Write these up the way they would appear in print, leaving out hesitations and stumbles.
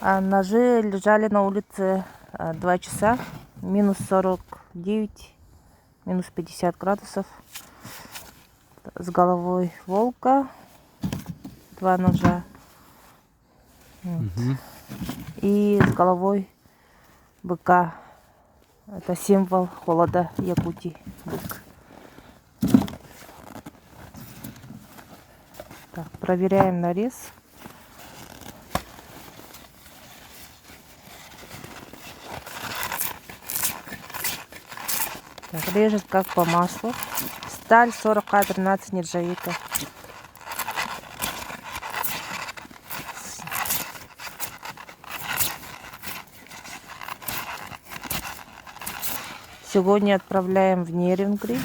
А ножи лежали на улице 2 часа, минус 49, минус 50 градусов. С головой волка 2 ножа. Угу. И с головой быка. Это символ холода Якутии. Бык. Так, проверяем нарез. Так, режет как по маслу. Сталь 40А13 нержавейка. Сегодня отправляем в Нерюнгри.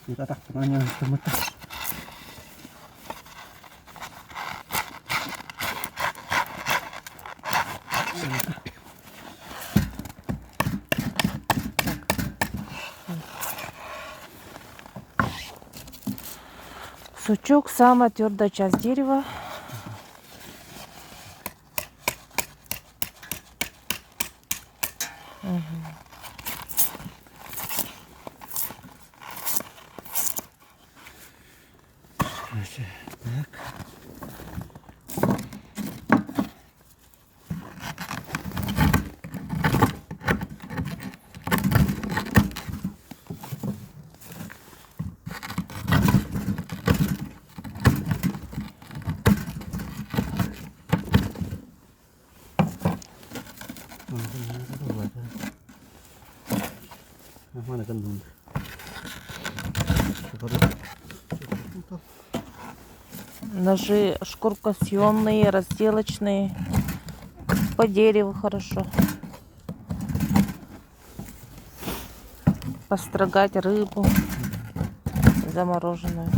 Kita tak pernah temen. Сучок — самая твердая часть дерева. Так. Mana kan dulu. Ножи шкуркосъемные, разделочные. По дереву хорошо. Построгать рыбу замороженную.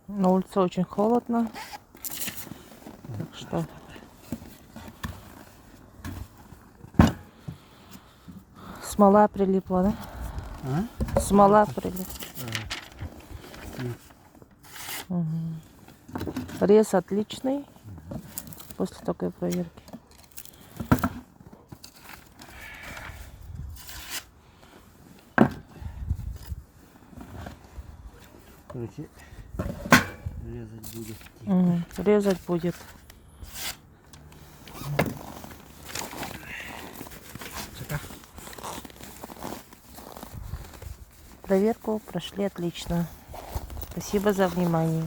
На улице очень холодно, так что смола прилипла, да? А? Смола прилипла. Угу. Рез отличный после такой проверки. Короче, резать будет. Резать будет. Проверку прошли отлично. Спасибо за внимание.